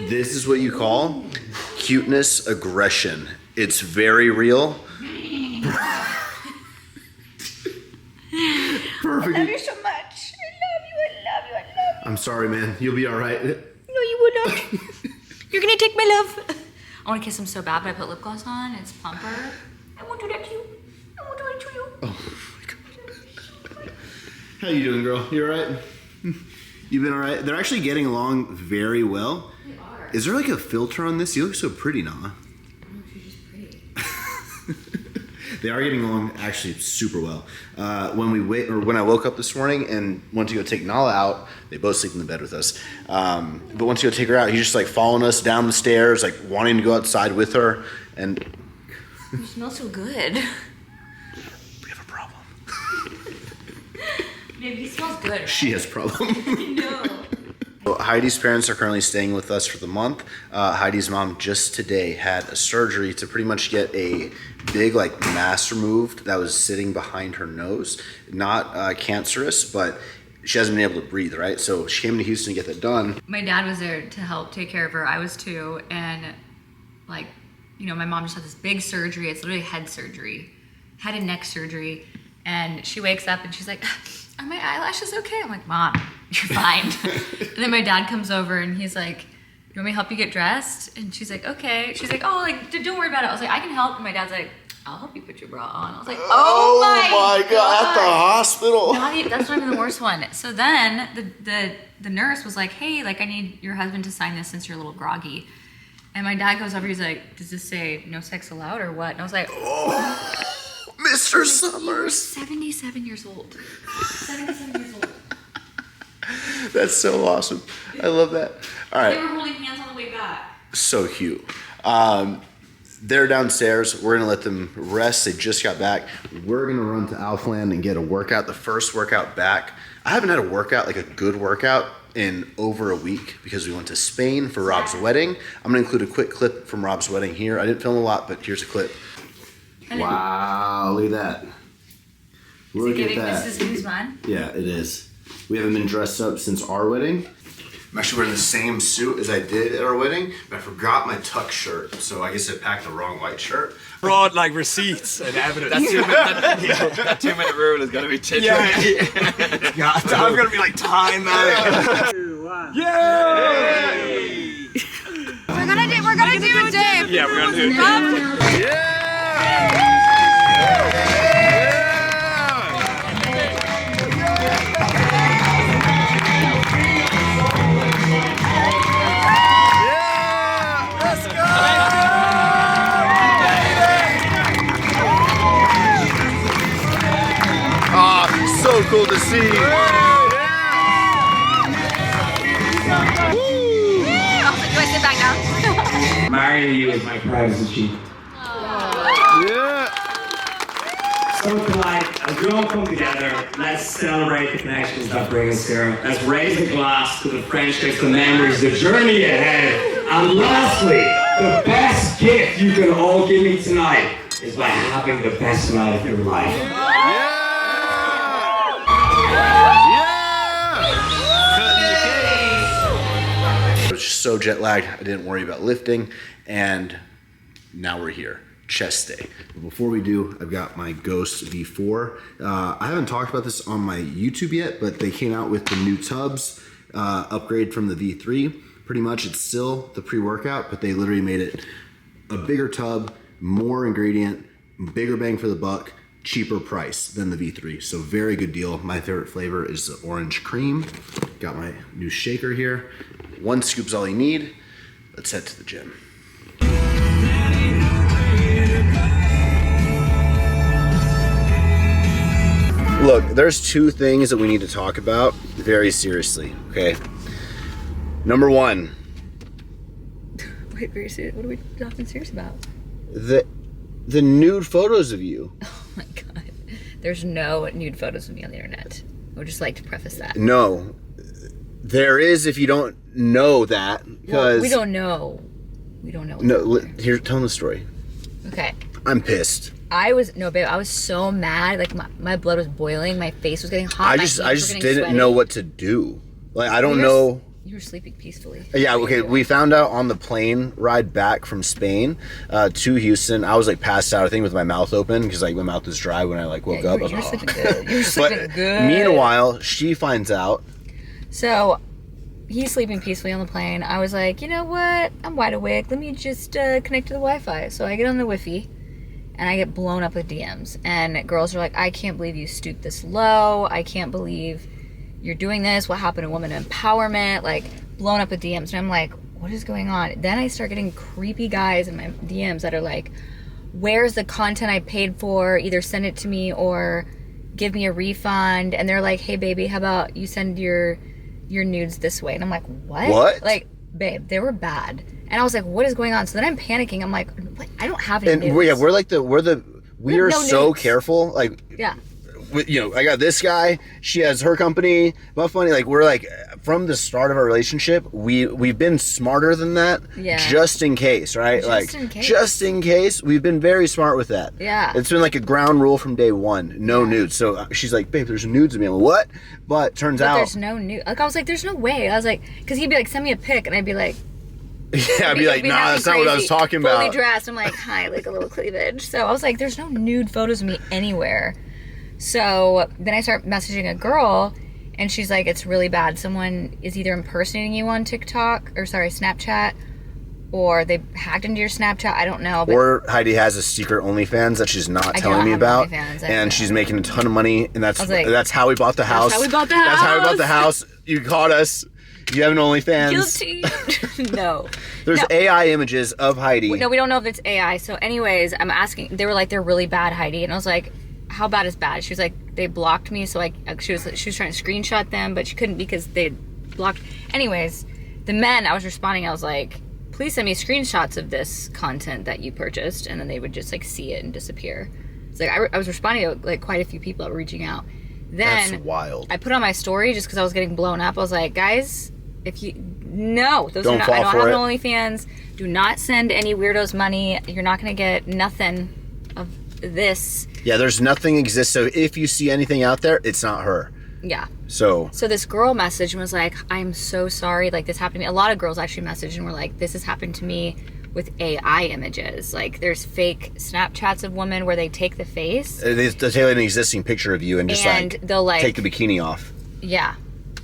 This is what you call cuteness aggression. It's very real. Perfect. I love you so much. I love you. I'm sorry, man. You'll be all right. No, you would not. You're gonna take my love. I want to kiss him so bad, but I put lip gloss on. It's plumper. I won't do that to you. I won't do it to you. Oh my God. How you doing, girl? You all right? You've been all right? They're actually getting along very well. They are. Is there like a filter on this? You look so pretty, Nala. She's just pretty. They are getting along actually super well. When I woke up this morning and went to go take Nala out, they both sleep in the bed with us. But once you go take her out, he's just like following us down the stairs, like wanting to go outside with her. And You smell so good. we have a problem. Maybe he smells good. Right? She has a problem. No. Heidi's parents are currently staying with us for the month. Heidi's mom just today had a surgery to pretty much get a big like mass removed that was sitting behind her nose. Not cancerous, but she hasn't been able to breathe, right? So she came to Houston to get that done. My dad was there to help take care of her. I was too. And like, you know, my mom just had this big surgery. It's literally head surgery, head and neck surgery. And she wakes up and she's like, are my eyelashes okay? I'm like, Mom, you're fine. And then my dad comes over and he's like, you want me to help you get dressed? And she's like, okay. She's like, oh, like, don't worry about it. I was like, I can help. And my dad's like, I'll help you put your bra on. I was like, oh my God. At the hospital. That's not even the worst one. So then the nurse was like, hey, like I need your husband to sign this since you're a little groggy. And my dad goes over, he's like, does this say no sex allowed or what? And I was like, Oh, Mr. Summers. 77 years old. 77 years old. That's so awesome. I love that. All They right. were holding hands on the way back. So cute. They're downstairs. We're going to let them rest. They just got back. We're going to run to Alphaland and get a workout, the first workout back. I haven't had a workout, like a good workout, in over a week because we went to Spain for Rob's wedding. I'm going to include a quick clip from Rob's wedding here. I didn't film a lot, but here's a clip. Wow, look at that. Look at that. This is Guzman. Yeah, it is. We haven't been dressed up since our wedding. I'm actually wearing the same suit as I did at our wedding, but I forgot my tuck shirt, so I guess I packed the wrong white shirt. Brought like receipts and evidence. That 2 minute rule is gonna be tipped. Yeah. I'm gonna be like time out. 2, 1. Yay! We're gonna do a dip. Yeah, we're gonna do it. So cool to see. Do I sit back now? Marrying you is my privacy chief. Yeah. So tonight, as we all come together, let's celebrate the connections that bring us here. Let's raise a glass to the friendships, the memories, the journey ahead. And lastly, the best gift you can all give me tonight is by having the best night of your life. I was just so jet lagged, I didn't worry about lifting, and now we're here, chest day. But before we do, I've got my Ghost V4. I haven't talked about this on my YouTube yet, but they came out with the new tubs, upgrade from the V3. Pretty much it's still the pre-workout, but they literally made it a bigger tub, more ingredient, bigger bang for the buck, cheaper price than the V3. So very good deal. My favorite flavor is the orange cream. Got my new shaker here. 1 scoop's all you need. Let's head to the gym. Look, there's 2 things that we need to talk about very seriously, okay? Number 1. Wait, very serious. What are we talking serious about? The nude photos of you. Oh my God. There's no nude photos of me on the internet. I would just like to preface that. No. There is if you don't know that. Because we don't know. We don't know. No, here, tell them the story. Okay. I'm pissed. I was so mad. Like my blood was boiling. My face was getting hot. I just didn't know what to do. Like I don't know. You were sleeping peacefully. Yeah, okay. We found out on the plane ride back from Spain to Houston. I was like passed out, I think, with my mouth open because like my mouth was dry when I like woke up. You were sleeping good. You were sleeping good. Meanwhile, she finds out. So he's sleeping peacefully on the plane. I was like, you know what? I'm wide awake. Let me just connect to the Wi-Fi. So I get on the Wi-Fi and I get blown up with DMs. And girls are like, I can't believe you stooped this low. I can't believe you're doing this. What happened to women empowerment? Like, blown up with DMs. And I'm like, what is going on? Then I start getting creepy guys in my DMs that are like, where's the content I paid for? Either send it to me or give me a refund. And they're like, hey baby, how about you send your nudes this way? And I'm like, what? Like, babe, they were bad. And I was like, what is going on? So then I'm panicking. I'm like, what? I don't have any nudes. We are so nudes. Careful. Like, yeah. You know, I got this guy, she has her company, but funny, like, we're like, from the start of our relationship, we've been smarter than that, just in case, right? Just in case, we've been very smart with that. Yeah. It's been like a ground rule from day one, no nudes. So she's like, babe, there's nudes of me. I'm like, what? But turns out there's no nude. Like, I was like, there's no way. I was like, because he'd be like, send me a pic, and I'd be like, yeah, I'd be like, nah, that's not what I was talking about. Fully dressed, I'm like, hi, like a little cleavage. So I was like, there's no nude photos of me anywhere. So then I start messaging a girl, and she's like, it's really bad. Someone is either impersonating you on Snapchat, or they hacked into your Snapchat. I don't know. But or Heidi has a secret OnlyFans that she's not telling me about, and she's making a ton of money, and that's how we bought the house. That's how we bought the house. You caught us. You have an OnlyFans. Guilty. No. There's AI images of Heidi. No, we don't know if it's AI. So anyways, I'm asking. They were like, they're really bad, Heidi. And I was like, how bad is bad? She was like, they blocked me. So she was trying to screenshot them, but she couldn't because they blocked. Anyways, the men, I was responding. I was like, please send me screenshots of this content that you purchased. And then they would just like see it and disappear. It's like, I was responding to like quite a few people that were reaching out. Then that's wild. I put on my story just because I was getting blown up. I was like, guys, if you those don't are not, fall I don't for have it. an OnlyFans. Do not send any weirdos money. You're not gonna get nothing of this. Yeah, there's nothing exists. So if you see anything out there, it's not her. Yeah. So this girl messaged and was like, I'm so sorry. Like, this happened to me. A lot of girls actually messaged and were like, this has happened to me with AI images. Like, there's fake Snapchats of women where they take the face. They take an existing picture of you and just they'll like take the bikini off. Yeah.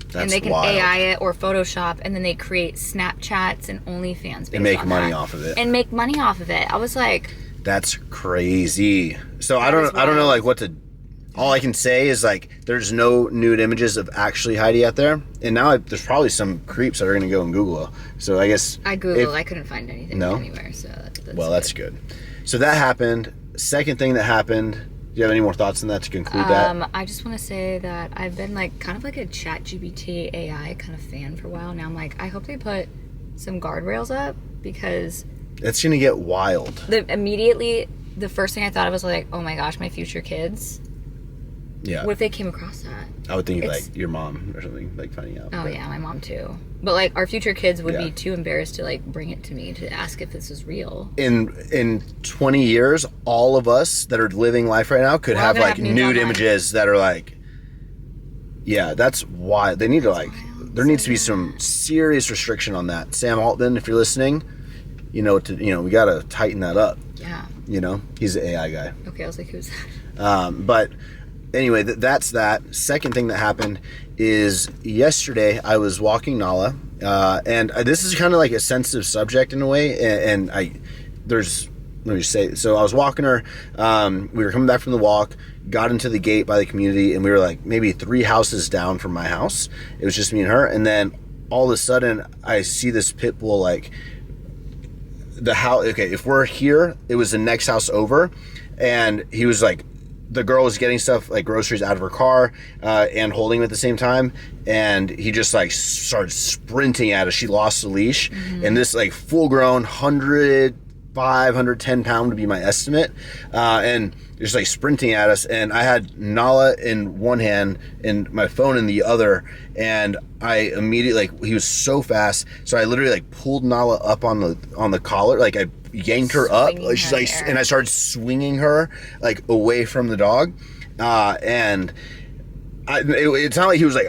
That's and they can wild. AI it or Photoshop, and then they create Snapchats and OnlyFans and make money off of it. And make money off of it. I was like, that's crazy. So I don't know like what to. All I can say is like there's no nude images of actually Heidi out there, and now there's probably some creeps that are gonna go and Google. So I guess I googled. I couldn't find anything anywhere. So that's good. So that happened. Second thing that happened. Do you have any more thoughts on that to conclude that? I just want to say that I've been like kind of like a ChatGPT AI kind of fan for a while now. I'm like, I hope they put some guardrails up because it's gonna get wild. Immediately, the first thing I thought of was like, oh my gosh, my future kids. Yeah. What if they came across that? I would think like your mom or something, like finding out. Oh yeah, my mom too. But like our future kids would be too embarrassed to like bring it to me to ask if this is real. In 20 years, all of us that are living life right now could have like nude images that are like, yeah, that's why they need to like. There needs to be some serious restriction on that. Sam Altman, if you're listening, we gotta tighten that up. Yeah. He's the AI guy. Okay, I was like, who's that? But anyway, that's that. Second thing that happened is yesterday I was walking Nala, and this is kind of like a sensitive subject in a way, and let me just say, so I was walking her, we were coming back from the walk, got into the gate by the community, and we were like maybe 3 houses down from my house. It was just me and her, and then all of a sudden I see this pit bull like the house. Okay, if we're here, it was the next house over, and he was like, the girl was getting stuff like groceries out of her car and holding them at the same time, and he just like started sprinting at us. She lost the leash, and this like full grown 110 pound would be my estimate, and just like sprinting at us, and I had Nala in one hand and my phone in the other, and I immediately he was so fast, so I literally like pulled Nala up on the collar, like I yanked her up, she's like, and I started swinging her like away from the dog, and it's not like he was like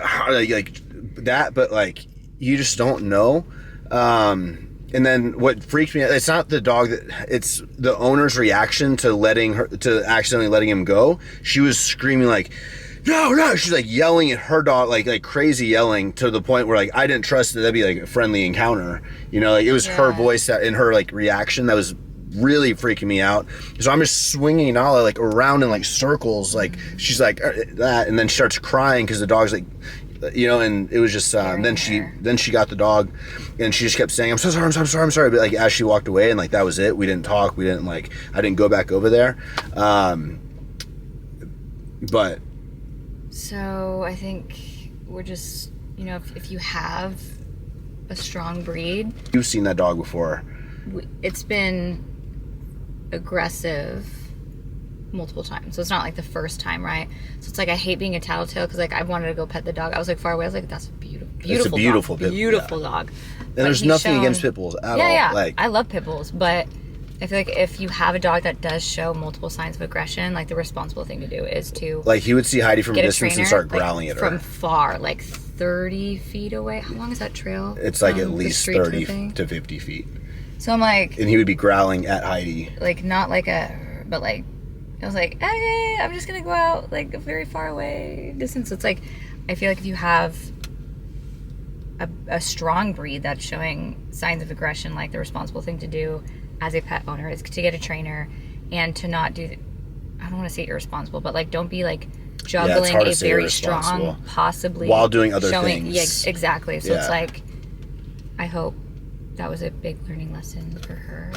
that, but like you just don't know. And then what freaked me out, it's not the dog, it's the owner's reaction to accidentally letting him go. She was screaming like, no, she's like yelling at her dog, like crazy yelling, to the point where like I didn't trust that that'd be like a friendly encounter, you know, like it was her voice and her like reaction that was really freaking me out. So I'm just swinging Nala like around in like circles, like she's like that, and then she starts crying because the dog's like, you know, and it was just then she got the dog, and she just kept saying, I'm so sorry, but like as she walked away, and like that was it. We didn't talk, I didn't go back over there, but so I think we're just, you know, if you have a strong breed, you've seen that dog before, it's been aggressive multiple times, so it's not like the first time, right? So it's like I hate being a tattletale because like I wanted to go pet the dog. I was like far away. I was like, that's a beautiful dog. And there's nothing against pit bulls at all. Yeah. Like, I love pit bulls, but I feel like if you have a dog that does show multiple signs of aggression, like the responsible thing to do is to like he would see Heidi from a get distance and start growling at her from far, like 30 feet away. How long is that trail? It's like at least 30 to 50 feet. So I'm like, and he would be growling at Heidi, like not like but like I was like, hey, I'm just gonna go out like a very far away distance. So it's like I feel like if you have a strong breed that's showing signs of aggression, like the responsible thing to do as a pet owner is to get a trainer and to not do, I don't want to say irresponsible, but like don't be like juggling a very strong, possibly while doing other things. Yeah, exactly. So it's like, I hope that was a big learning lesson for her.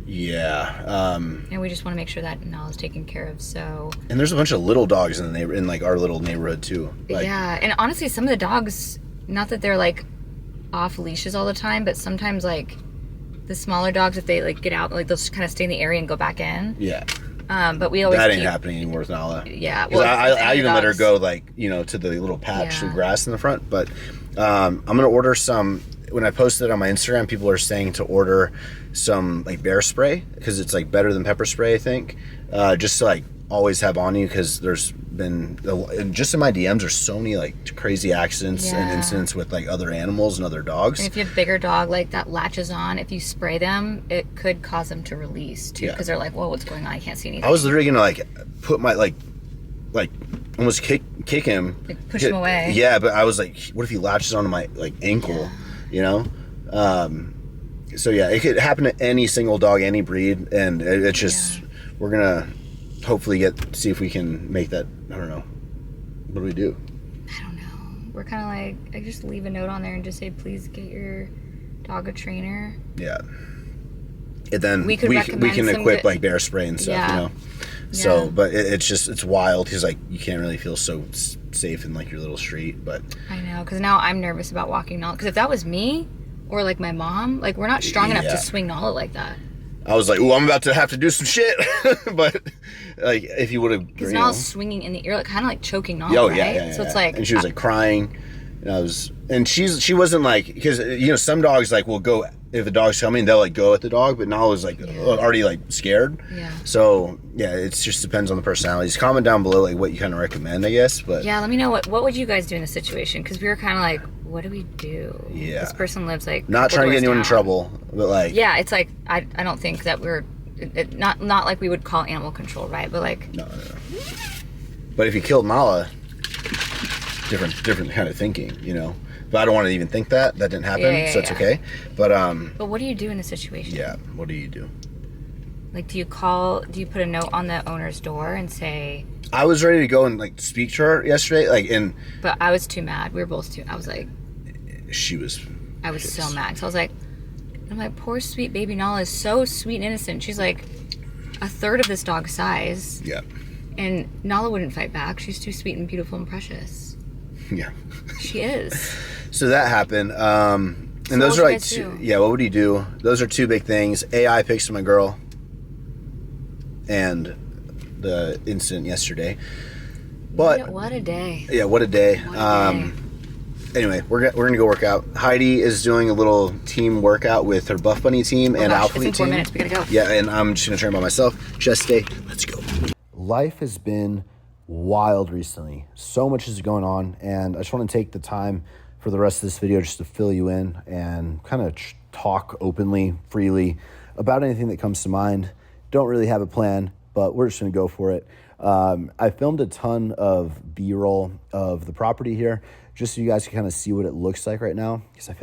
Yeah. And we just want to make sure that Nala's taken care of. So. And there's a bunch of little dogs in like our little neighborhood too. Like, yeah, and honestly, some of the dogs, not that they're like off leashes all the time, but sometimes like the smaller dogs, if they like get out, like they'll just kind of stay in the area and go back in. Yeah. But we always that ain't happening anymore with Nala. Yeah. Well, I even let her go like, you know, to the little patch of grass in the front. But I'm gonna order some. When I posted it on my Instagram, people are saying to order some like bear spray because it's like better than pepper spray, I think. Just to like always have on you, because there's been just in my DMs there's so many like crazy accidents and incidents with like other animals and other dogs. And if you have a bigger dog like that latches on, if you spray them, it could cause them to release too, because they're like, whoa, what's going on? I can't see anything. I was literally gonna like put my like almost kick him, like push him away. Yeah, but I was like, what if he latches onto my like ankle, you know? So yeah, it could happen to any single dog, any breed, and it's just we're gonna hopefully see if we can make that. I don't know. What do we do? I don't know. We're kind of like, I just leave a note on there and just say, please get your dog a trainer. Yeah. And then we can equip good, like bear spray and stuff, you know. So, but it's wild because like you can't really feel so safe in like your little street. But I know, because now I'm nervous about walking Nala. Because if that was me or like my mom, like we're not strong enough to swing Nala like that. I was like, "Ooh, I'm about to have to do some shit," but like if you would have, because Nala's swinging in the ear, like kind of like choking Nala, right? Yeah. So it's like, and she was like crying, and she wasn't like, because you know some dogs like will go if the dog's coming, they'll like go at the dog, but Nala was like already like scared. Yeah. So yeah, it just depends on the personalities. Comment down below like what you kind of recommend, I guess. But yeah, let me know what would you guys do in this situation, because we were kind of like, what do we do? Yeah. This person lives like not trying to get anyone in trouble, but like it's like I don't think that we're not like we would call animal control, right? But like no. But if you killed Nala, different kind of thinking, you know. But I don't want to even think that didn't happen, so it's okay. But what do you do in this situation? Yeah, what do you do? Like, do you put a note on the owner's door and say? I was ready to go and like speak to her yesterday, but I was too mad. We were both too. I was like, I was so mad. So I was like, I'm like, poor sweet baby Nala is so sweet and innocent. She's like a third of this dog's size. Yeah. And Nala wouldn't fight back. She's too sweet and beautiful and precious. Yeah. She is. So that happened. And those are like two. Yeah, what would you do? Those are two big things. AI picks my girl. And the incident yesterday. But what a day. Yeah, what a day. Anyway, we're gonna go work out. Heidi is doing a little team workout with her Buff Bunny team and Alphaland team. It's in 4 minutes. We gotta go. Yeah, and I'm just gonna train by myself. Chest day. Let's go. Life has been wild recently. So much is going on, and I just want to take the time for the rest of this video just to fill you in and kind of talk openly, freely about anything that comes to mind. Don't really have a plan, but we're just going to go for it. I filmed a ton of B-roll of the property here just so you guys can kind of see what it looks like right now, because I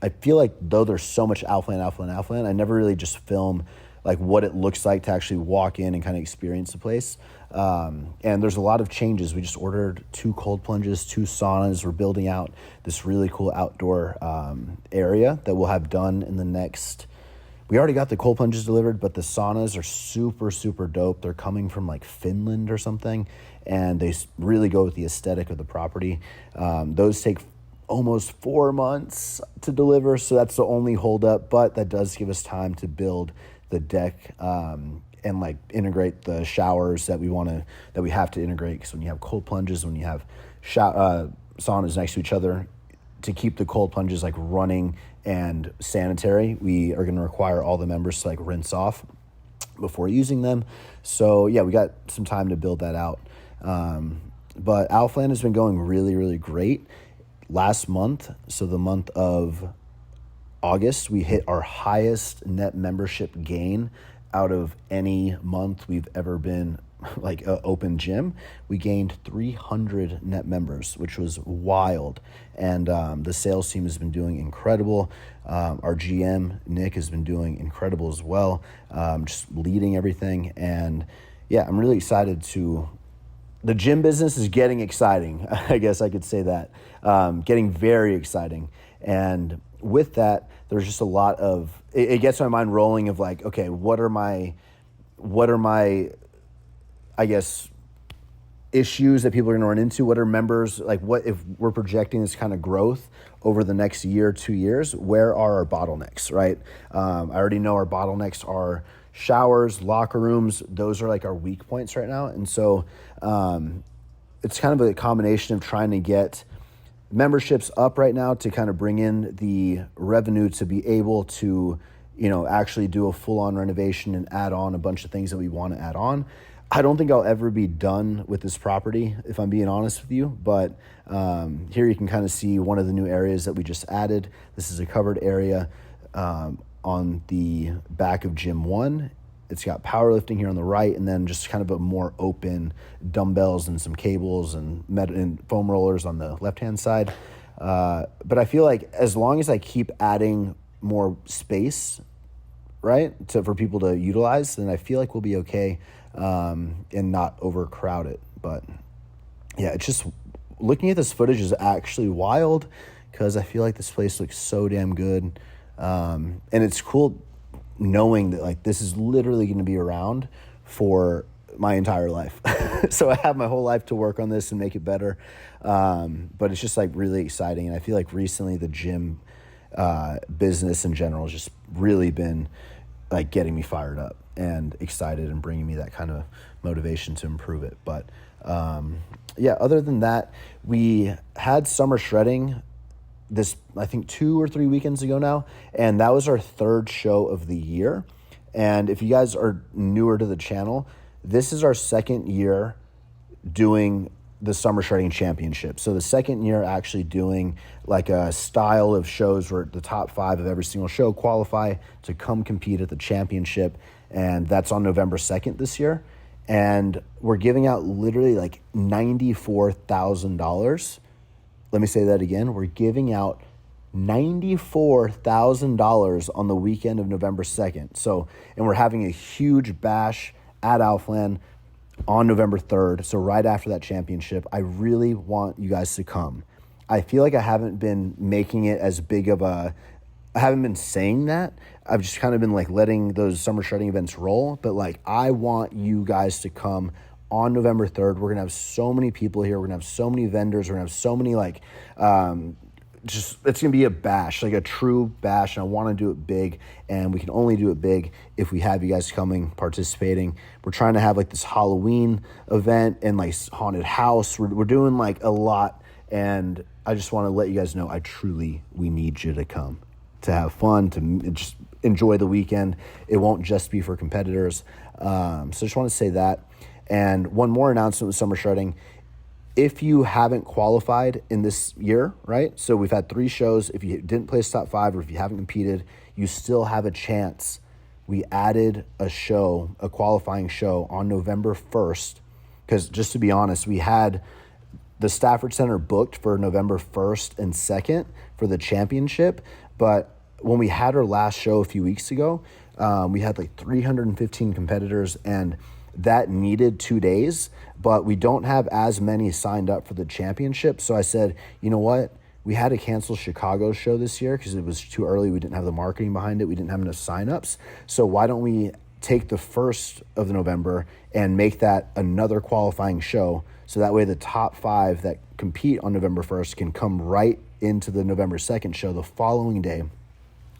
feel like though there's so much Alphaland, I never really just film like what it looks like to actually walk in and kind of experience the place. And there's a lot of changes. We just ordered 2 cold plunges, 2 saunas. We're building out this really cool outdoor area that we'll have done in the next... We already got the cold plunges delivered, but the saunas are super, super dope. They're coming from like Finland or something, and they really go with the aesthetic of the property. Those take almost 4 months to deliver, so that's the only holdup, but that does give us time to build the deck and like integrate the showers that we have to integrate. Because when you have cold plunges, when you have saunas next to each other, to keep the cold plunges like running and sanitary, we are going to require all the members to like rinse off before using them. So yeah, we got some time to build that out. But Alphaland has been going really, really great. Last month, so the month of August, we hit our highest net membership gain out of any month we've ever been like an open gym. We gained 300 net members, which was wild. And the sales team has been doing incredible. Our GM, Nick, has been doing incredible as well, just leading everything. And yeah, I'm really excited the gym business is getting exciting. I guess I could say that. Getting very exciting. And with that, there's just a lot of, it gets my mind rolling of like, okay, what are my, I guess, issues that people are going to run into? What are members, like what if we're projecting this kind of growth over the next year, 2 years, where are our bottlenecks, right? I already know our bottlenecks are showers, locker rooms. Those are like our weak points right now. And so it's kind of a combination of trying to get memberships up right now to kind of bring in the revenue to be able to, actually do a full-on renovation and add on a bunch of things that we want to add on. I don't think I'll ever be done with this property, if I'm being honest with you, but here you can kind of see one of the new areas that we just added. This is a covered area on the back of Gym 1. It's got powerlifting here on the right, and then just kind of a more open dumbbells and some cables and foam rollers on the left-hand side. But I feel like as long as I keep adding more space, right, for people to utilize, then I feel like we'll be okay and not overcrowd it. But yeah, it's just looking at this footage is actually wild because I feel like this place looks so damn good. And it's cool knowing that like this is literally going to be around for my entire life. So I have my whole life to work on this and make it better. But it's just like really exciting. And I feel like recently the gym business in general has just really been like getting me fired up and excited and bringing me that kind of motivation to improve it. But yeah, other than that, we had summer shredding this, I think 2 or 3 weekends ago now, and that was our 3rd show of the year. And if you guys are newer to the channel, this is our 2nd year doing the Summer Shredding Championship. So the 2nd year actually doing like a style of shows where the top 5 of every single show qualify to come compete at the championship, and that's on November 2nd this year. And we're giving out literally like $94,000. Let me say that again. We're giving out $94,000 on the weekend of November 2nd. So, and we're having a huge bash at Alphaland on November 3rd. So right after that championship, I really want you guys to come. I feel like I haven't been making it as big of I haven't been saying that. I've just kind of been like letting those summer shredding events roll. But like, I want you guys to come on November 3rd. We're going to have so many people here. We're going to have so many vendors. We're going to have so many like, it's going to be a bash, like a true bash. And I want to do it big, and we can only do it big if we have you guys coming, participating. We're trying to have like this Halloween event and like haunted house. We're doing like a lot. And I just want to let you guys know, we need you to come to have fun, to just enjoy the weekend. It won't just be for competitors. So I just want to say that. And one more announcement with summer shredding. if you haven't qualified in this year, right? So we've had 3 shows. If you didn't place top 5 or if you haven't competed, you still have a chance. We added a qualifying show on November 1st, because just to be honest, we had the Stafford Center booked for November 1st and 2nd for the championship. But when we had our last show a few weeks ago, we had like 315 competitors, and that needed 2 days, but we don't have as many signed up for the championship. So I said, you know what? We had to cancel Chicago's show this year because it was too early. We didn't have the marketing behind it. We didn't have enough signups. So why don't we take the 1st of November and make that another qualifying show? So that way the top 5 that compete on November 1st can come right into the November 2nd show the following day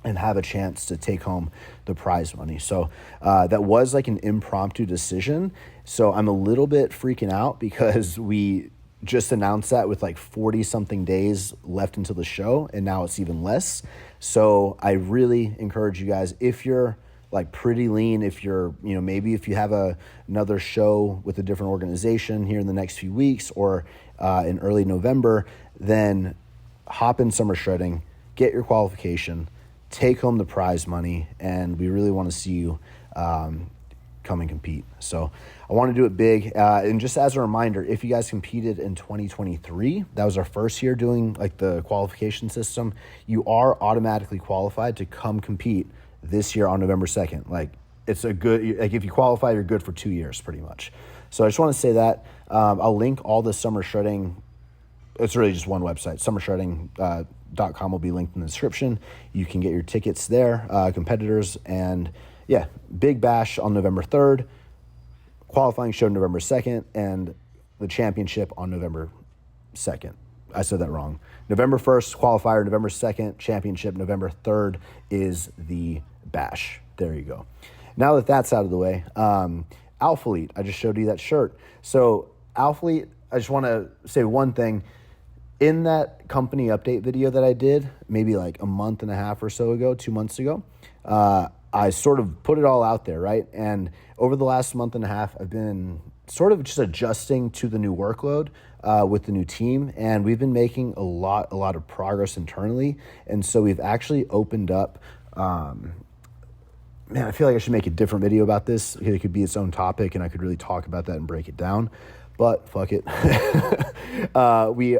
and have a chance to take home the prize money. So that was like an impromptu decision. So I'm a little bit freaking out because we just announced that with like 40 something days left until the show, and now it's even less. So I really encourage you guys, if you're like pretty lean, if you're, maybe if you have another show with a different organization here in the next few weeks or in early November, then hop in summer shredding, get your qualification, take home the prize money, and we really want to see you come and compete. So I want to do it big. And just as a reminder, if you guys competed in 2023, that was our first year doing like the qualification system, you are automatically qualified to come compete this year on November 2nd. Like it's a good, like if you qualify, you're good for 2 years pretty much. So I just want to say that. I'll link all the summer shredding. It's really just one website, summershredding.com will be linked in the description. You can get your tickets there, competitors, and yeah, big bash on November 3rd, qualifying show November 2nd, and the championship on November 2nd. I said that wrong. November 1st, qualifier, November 2nd, championship, November 3rd is the bash. There you go. Now that that's out of the way, Alphaland, I just showed you that shirt. So Alphaland, I just want to say one thing. In that company update video that I did, maybe like a month and a half or so ago, 2 months ago, I sort of put it all out there, right? And over the last month and a half, I've been sort of just adjusting to the new workload with the new team, and we've been making a lot of progress internally. And so we've actually opened up, man, I feel like I should make a different video about this. It could be its own topic, and I could really talk about that and break it down, but fuck it. We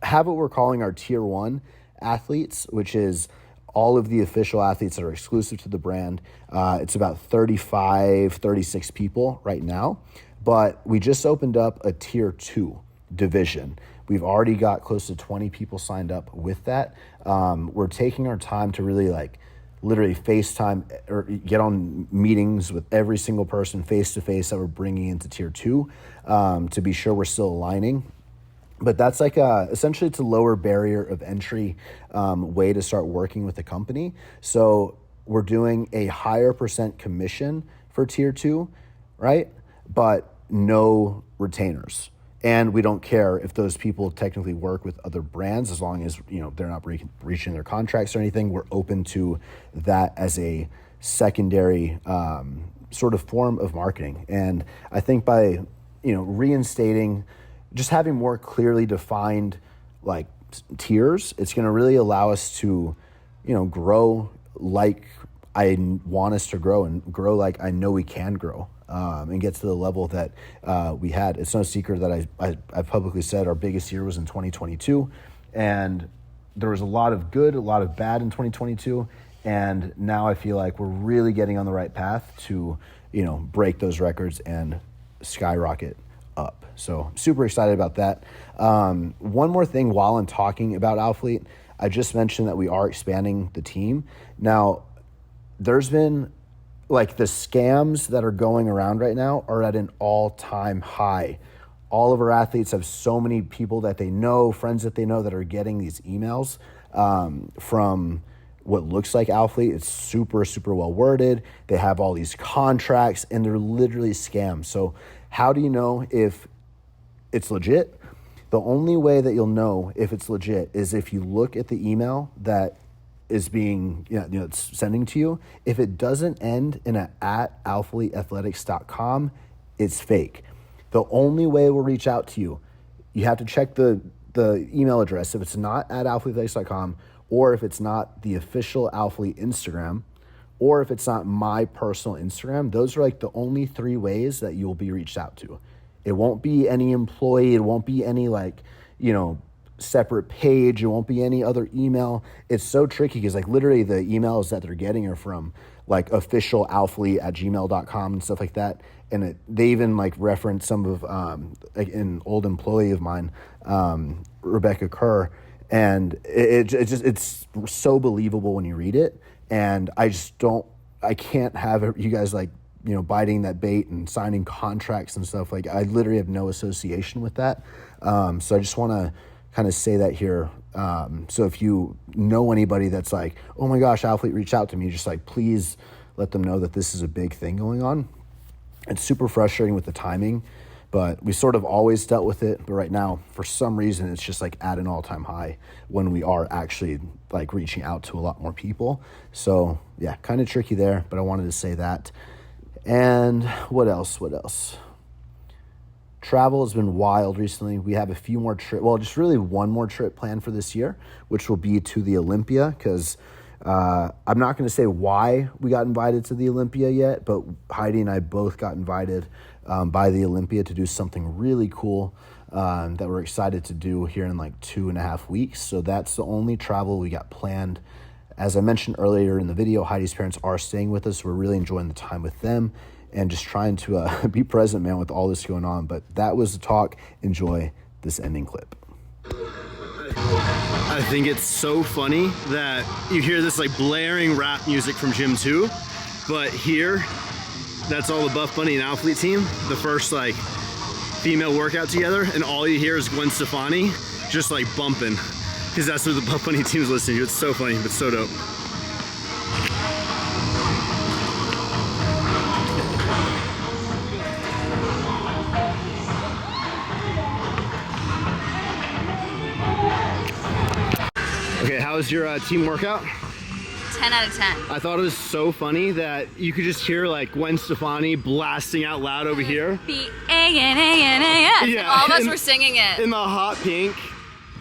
have what we're calling our tier 1 athletes, which is all of the official athletes that are exclusive to the brand. It's about 35, 36 people right now, but we just opened up a tier 2 division. We've already got close to 20 people signed up with that. We're taking our time to really literally FaceTime or get on meetings with every single person face to face that we're bringing into tier 2 to be sure we're still aligning. But that's like essentially it's a lower barrier of entry way to start working with the company. So we're doing a higher percent commission for tier 2, right? But no retainers. And we don't care if those people technically work with other brands, as long as they're not breaching their contracts or anything. We're open to that as a secondary sort of form of marketing. And I think by reinstating, just having more clearly defined like tiers, it's going to really allow us to, grow like I want us to grow and grow like I know we can grow, and get to the level that we had. It's no secret that I've publicly said our biggest year was in 2022, and there was a lot of good, a lot of bad in 2022, and now I feel like we're really getting on the right path to, break those records and skyrocket up. So I'm super excited about that. One more thing while I'm talking about Alphaland, I just mentioned that we are expanding the team. Now, there's been like the scams that are going around right now are at an all-time high. All of our athletes have so many people that they know, friends that they know that are getting these emails from what looks like Alphaland. It's super, super well worded. They have all these contracts and they're literally scams. So how do you know if it's legit? The only way that you'll know if it's legit is if you look at the email that is being, it's sending to you. If it doesn't end in a @alphalandathletics.com, it's fake. The only way we'll reach out to you you have to check the email address. If it's not at alphaathletics.com, or if it's not the official Alphalete Instagram, or if it's not my personal Instagram, those are like the only 3 ways that you will be reached out to. It won't be any employee. It won't be any like, you know, separate page. It won't be any other email. It's so tricky because like literally the emails that they're getting are from like official alphalete@gmail.com and stuff like that. And they even like reference some of like an old employee of mine, Rebecca Kerr, and it's so believable when you read it. And I can't have you guys like, you know, biting that bait and signing contracts and stuff. Like I literally have no association with that. So I just want to kind of say that here. So if you know anybody that's like, oh my gosh, Alphalete reached out to me, just like, please let them know that this is a big thing going on. It's super frustrating with the timing, but we sort of always dealt with it. But right now, for some reason, it's just like at an all-time high when we are actually like reaching out to a lot more people. So yeah, kind of tricky there, but I wanted to say that. And what else? Travel has been wild recently. We have a few more trips, well, just really one more trip planned for this year, which will be to the Olympia, because I'm not going to say why we got invited to the Olympia yet, but Heidi and I both got invited by the Olympia to do something really cool that we're excited to do here in like 2.5 weeks. So that's the only travel we got planned. As I mentioned earlier in the video, Heidi's parents are staying with us. We're really enjoying the time with them and just trying to be present, man, with all this going on. But that was the talk. Enjoy this ending clip. I think it's so funny that you hear this like blaring rap music from Gym 2, but here, that's all the Buff Bunny and Alphalete team, the first like female workout together, and all you hear is Gwen Stefani just like bumping, because that's what the Buff Bunny team's listening to. It's so funny, but so dope. Okay, how was your team workout? 10 out of 10. I thought it was so funny that you could just hear like Gwen Stefani blasting out loud over here. B-A-N-A-N-A-S. Yeah, All of us were singing it. In the hot pink.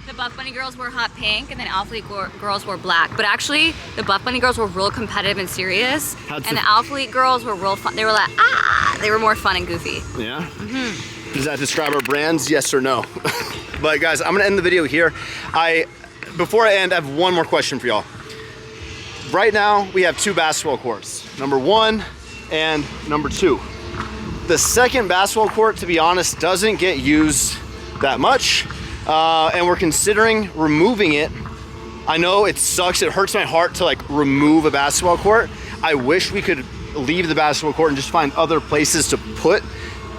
The Buff Bunny girls wore hot pink, and then Alphalete girls wore black. But actually, the Buff Bunny girls were real competitive and serious, and the Alphalete girls were real fun. They were like, they were more fun and goofy. Yeah? Mm-hmm. Does that describe our brands, yes or no? But guys, I'm gonna end the video here. Before I end, I have one more question for y'all. Right now, we have 2 basketball courts, number 1 and number 2. The second basketball court, to be honest, doesn't get used that much, and we're considering removing it. I know it sucks, it hurts my heart to like remove a basketball court. I wish we could leave the basketball court and just find other places to put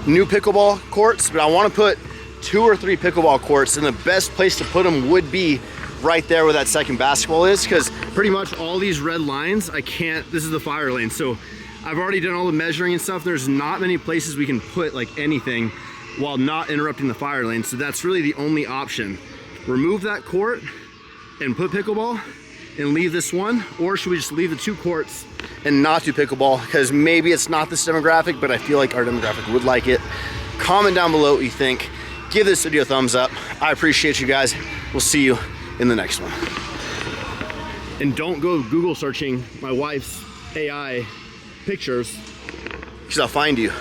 new pickleball courts, but I want to put 2 or 3 pickleball courts, and the best place to put them would be right there where that second basketball is, because pretty much all these red lines, this is the fire lane, so I've already done all the measuring and stuff. There's not many places we can put like anything while not interrupting the fire lane, so that's really the only option. Remove that court and put pickleball and leave this one, or should we just leave the 2 courts and not do pickleball, because maybe it's not this demographic, but I feel like our demographic would like it. Comment down below what you think. Give this video a thumbs up. I appreciate you guys. We'll see you in the next one. And don't go Google searching my wife's AI pictures, because I'll find you.